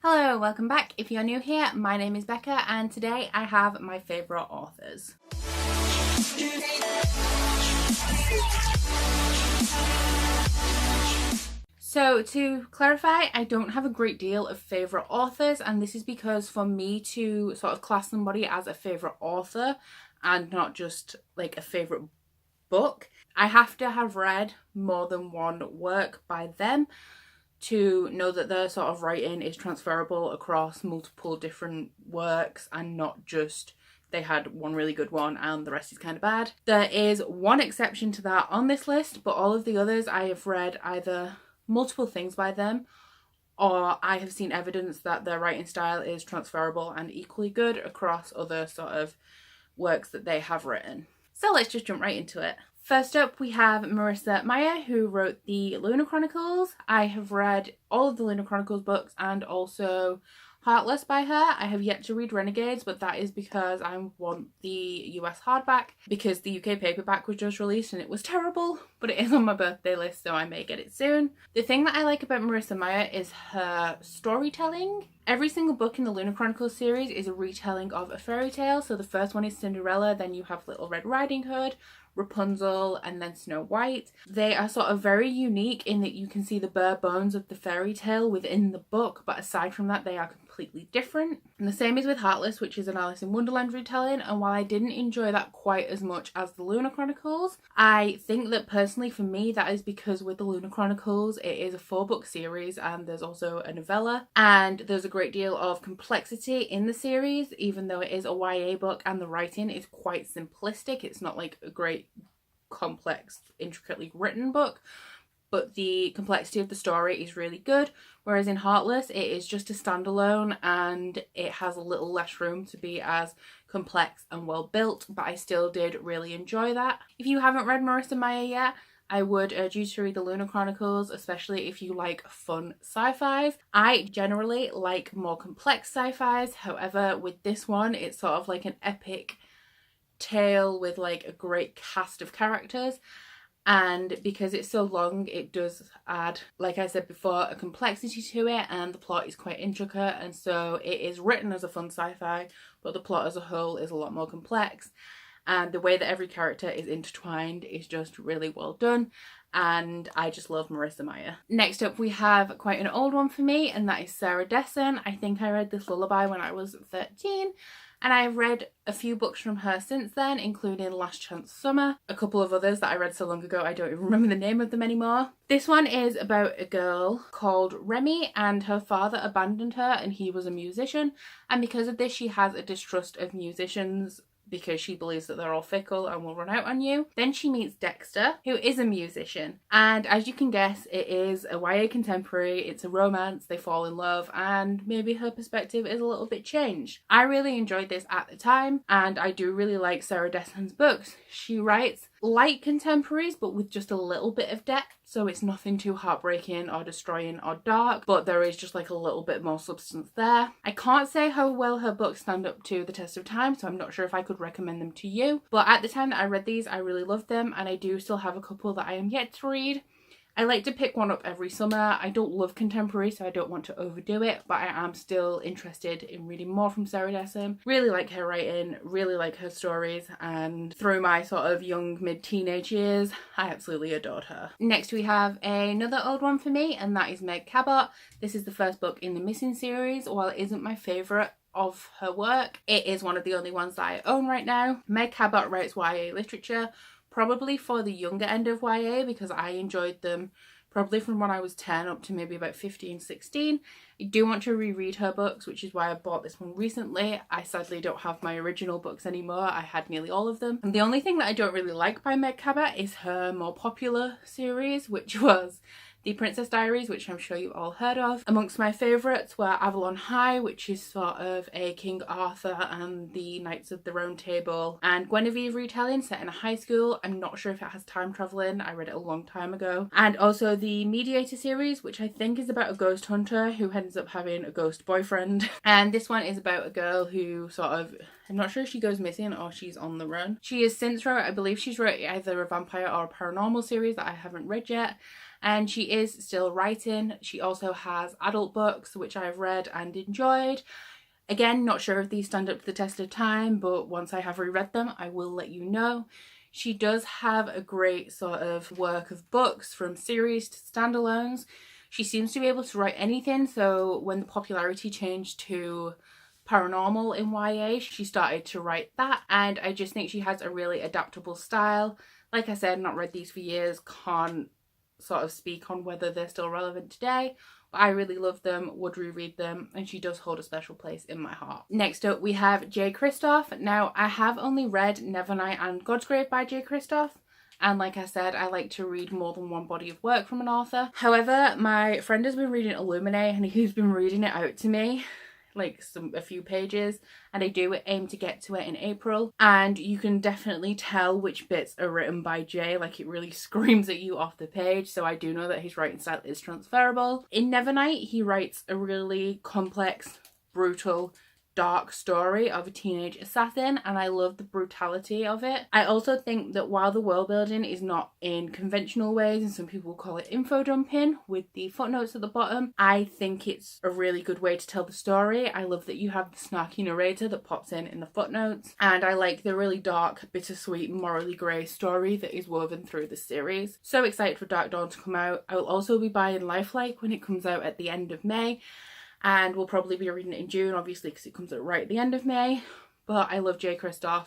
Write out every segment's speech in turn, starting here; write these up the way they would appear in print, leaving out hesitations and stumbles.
Hello, welcome back. If you're new here, my name is Becca and today I have my favourite authors. So to clarify, I don't have a great deal of favourite authors, and this is because for me to sort of class somebody as a favourite author and not just like a favourite book, I have to have read more than one work by them to know that their sort of writing is transferable across multiple different works and not just they had one really good one and the rest is kind of bad. There is one exception to that on this list, but all of the others I have read either multiple things by them or I have seen evidence that their writing style is transferable and equally good across other sort of works that they have written. So let's just jump right into it. First up, we have Marissa Meyer, who wrote the Lunar Chronicles. I have read all of the Lunar Chronicles books and also Heartless by her. I have yet to read Renegades, but that is because I want the US hardback because the UK paperback was just released and it was terrible, but it is on my birthday list, so I may get it soon. The thing that I like about Marissa Meyer is her storytelling. Every single book in the Lunar Chronicles series is a retelling of a fairy tale. So the first one is Cinderella, then you have Little Red Riding Hood, Rapunzel, and then Snow White. They are sort of very unique in that you can see the bare bones of the fairy tale within the book, but aside from that they are completely different. And the same is with Heartless, which is an Alice in Wonderland retelling, and while I didn't enjoy that quite as much as the Lunar Chronicles, I think that personally for me that is because with the Lunar Chronicles it is a 4-book series and there's also a novella, and there's a great deal of complexity in the series even though it is a YA book and the writing is quite simplistic. It's not like a great complex intricately written book, but the complexity of the story is really good, whereas in Heartless it is just a standalone and it has a little less room to be as complex and well built, but I still did really enjoy that. If you haven't read Marissa Meyer yet, I would urge you to read the Lunar Chronicles, especially if you like fun sci-fis. I generally like more complex sci-fis, however with this one it's sort of like an epic tale with like a great cast of characters, and because it's so long it does add, like I said before, a complexity to it, and the plot is quite intricate, and so it is written as a fun sci-fi but the plot as a whole is a lot more complex, and the way that every character is intertwined is just really well done, and I just love Marissa Meyer. Next up we have quite an old one for me, and that is Sarah Dessen. I think I read this lullaby when I was 13 and I've read a few books from her since then, including Last Chance Summer, a couple of others that I read so long ago I don't even remember the name of them anymore. This one is about a girl called Remy, and her father abandoned her and he was a musician, and because of this she has a distrust of musicians because she believes that they're all fickle and will run out on you. Then she meets Dexter, who is a musician, and as you can guess it is a YA contemporary, it's a romance, they fall in love, and maybe her perspective is a little bit changed. I really enjoyed this at the time and I do really like Sarah Dessen's books. She writes like contemporaries but with just a little bit of depth, so it's nothing too heartbreaking or destroying or dark, but there is just like a little bit more substance there. I can't say how well her books stand up to the test of time, so I'm not sure if I could recommend them to you, but at the time that I read these I really loved them, and I do still have a couple that I am yet to read. I like to pick one up every summer. I don't love contemporary, so I don't want to overdo it, but I am still interested in reading more from Sarah Dessen. Really like her writing, really like her stories, and through my sort of young mid-teenage years, I absolutely adored her. Next we have another old one for me, and that is Meg Cabot. This is the first book in the Missing series. While it isn't my favourite of her work, it is one of the only ones that I own right now. Meg Cabot writes YA literature, probably for the younger end of YA because I enjoyed them probably from when I was 10 up to maybe about 15, 16. I do want to reread her books, which is why I bought this one recently. I sadly don't have my original books anymore. I had nearly all of them. And the only thing that I don't really like by Meg Cabot is her more popular series, which was The Princess Diaries, which I'm sure you've all heard of. Amongst my favourites were Avalon High, which is sort of a King Arthur and the Knights of the Round Table and Guinevere retelling set in a high school. I'm not sure if it has time travelling, I read it a long time ago. And also the Mediator series, which I think is about a ghost hunter who ends up having a ghost boyfriend. And this one is about a girl who sort of, I'm not sure if she goes missing or she's on the run. She has since wrote, I believe she's wrote either a vampire or a paranormal series that I haven't read yet. and she is still writing. She also has adult books which I've read and enjoyed. Again, not sure if these stand up to the test of time, but once I have reread them, I will let you know. She does have a great sort of work of books, from series to standalones. She seems to be able to write anything, so when the popularity changed to paranormal in YA, she started to write that, and I just think she has a really adaptable style. Like I said, not read these for years, can't sort of speak on whether they're still relevant today. I really love them, would reread them, and she does hold a special place in my heart. Next up we have J Kristoff. Now, I have only read Nevernight and God's Grave by J Kristoff, and like I said, I like to read more than one body of work from an author. However, my friend has been reading Illuminate, and he's been reading it out to me, like a few pages, and I do aim to get to it in April, and you can definitely tell which bits are written by Jay. Like, it really screams at you off the page, so I do know that his writing style is transferable. In Nevernight, he writes a really complex, brutal, dark story of a teenage assassin, and I love the brutality of it. I also think that while the world building is not in conventional ways, and some people call it info dumping with the footnotes at the bottom, I think it's a really good way to tell the story. I love that you have the snarky narrator that pops in the footnotes, and I like the really dark, bittersweet, morally grey story that is woven through the series. So excited for Dark Dawn to come out. I will also be buying Lifelike when it comes out at the end of May, and we'll probably be reading it in June, obviously, because it comes out right at the end of May. But I love J Kristoff,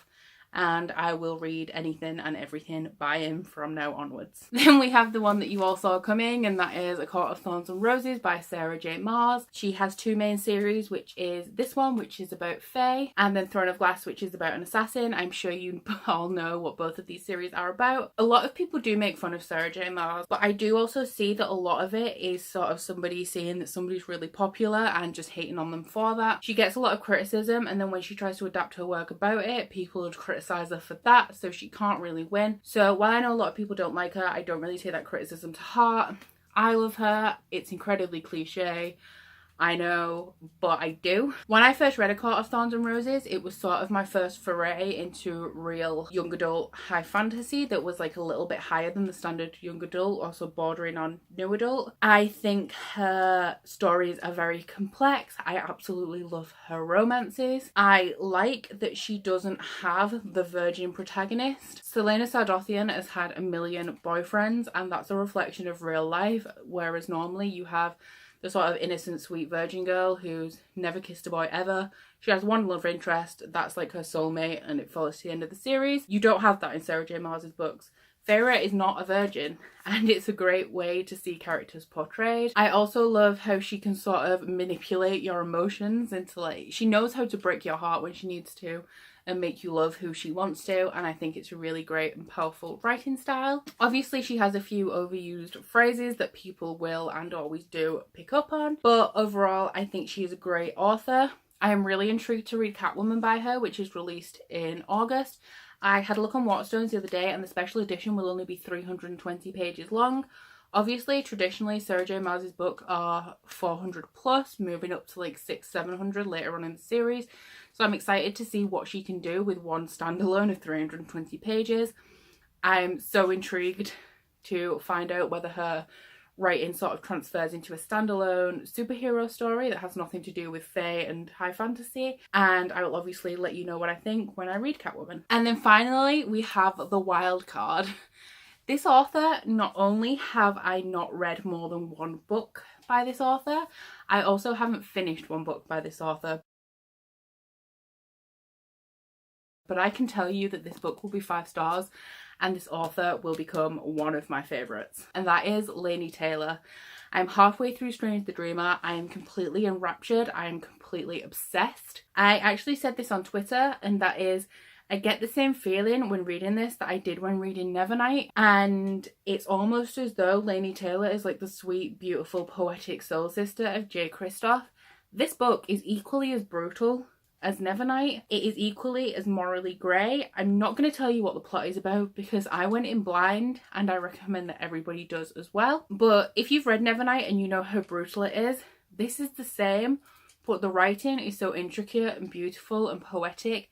and I will read anything and everything by him from now onwards. Then we have the one that you all saw coming, and that is A Court of Thorns and Roses by Sarah J Maas. She has two main series, which is this one, which is about Fae, and then Throne of Glass, which is about an assassin. I'm sure you all know what both of these series are about. A lot of people do make fun of Sarah J Maas, but I do also see that a lot of it is sort of somebody saying that somebody's really popular and just hating on them for that. She gets a lot of criticism, and then when she tries to adapt her work about it, people would criticize her for that, so she can't really win. So while I know a lot of people don't like her, I don't really take that criticism to heart. I love her. It's incredibly cliche, I know, but I do. When I first read A Court of Thorns and Roses, it was sort of my first foray into real young adult high fantasy that was like a little bit higher than the standard young adult, also bordering on new adult. I think her stories are very complex. I absolutely love her romances. I like that she doesn't have the virgin protagonist. Selena Sardothian has had a million boyfriends, and that's a reflection of real life, whereas normally you have the sort of innocent, sweet virgin girl who's never kissed a boy ever. She has one love interest, that's like her soulmate, and it follows to the end of the series. You don't have that in Sarah J Maas's books. Feyre is not a virgin, and it's a great way to see characters portrayed. I also love how she can sort of manipulate your emotions into, like, she knows how to break your heart when she needs to and make you love who she wants to, and I think it's a really great and powerful writing style. Obviously, she has a few overused phrases that people will and always do pick up on, but overall, I think she is a great author. I am really intrigued to read Catwoman by her, which is released in August. I had a look on Waterstones the other day, and the special edition will only be 320 pages long. Obviously, traditionally, Sarah J Maas's books are 400 plus, moving up to like 600-700 later on in the series. So I'm excited to see what she can do with one standalone of 320 pages. I'm so intrigued to find out whether her writing sort of transfers into a standalone superhero story that has nothing to do with Fae and high fantasy. And I will obviously let you know what I think when I read Catwoman. And then finally, we have the wild card. This author, not only have I not read more than one book by this author, I also haven't finished one book by this author. But I can tell you that this book will be 5 stars, and this author will become one of my favourites. And that is Laini Taylor. I'm halfway through Strange the Dreamer. I am completely enraptured. I am completely obsessed. I actually said this on Twitter, and that is, I get the same feeling when reading this that I did when reading Nevernight, and it's almost as though Laini Taylor is like the sweet, beautiful, poetic soul sister of J Kristoff. This book is equally as brutal as Nevernight. It is equally as morally grey. I'm not going to tell you what the plot is about because I went in blind, and I recommend that everybody does as well. But if you've read Nevernight and you know how brutal it is, this is the same, but the writing is so intricate and beautiful and poetic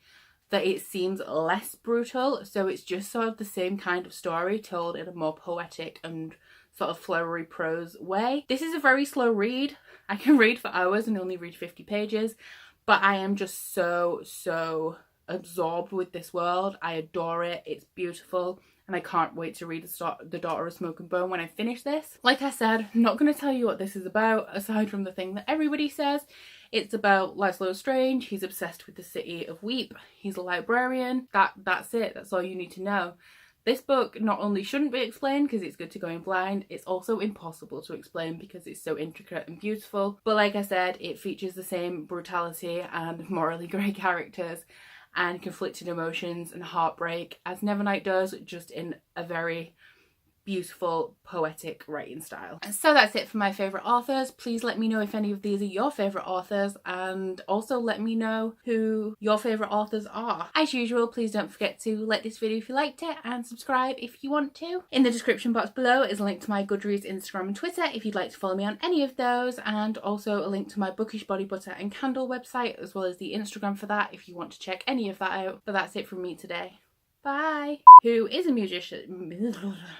that it seems less brutal. So it's just sort of the same kind of story told in a more poetic and sort of flowery prose way. This is a very slow read. I can read for hours and only read 50 pages, but I am just so absorbed with this world. I adore it. It's beautiful. And I can't wait to read The Daughter of Smoke and Bone when I finish this. Like I said, I'm not going to tell you what this is about, aside from the thing that everybody says. It's about Laszlo Strange. He's obsessed with the city of Weep. He's a librarian. That's it. That's all you need to know. This book not only shouldn't be explained because it's good to go in blind, it's also impossible to explain because it's so intricate and beautiful. But like I said, it features the same brutality and morally grey characters and conflicted emotions and heartbreak as Nevernight does, just in a very beautiful, poetic writing style. And so that's it for my favourite authors. Please let me know if any of these are your favourite authors, and also let me know who your favourite authors are. As usual, please don't forget to like this video if you liked it and subscribe if you want to. In the description box below is a link to my Goodreads, Instagram and Twitter if you'd like to follow me on any of those, and also a link to my Bookish body butter and candle website, as well as the Instagram for that if you want to check any of that out. But that's it from me today. Bye! Who is a musician?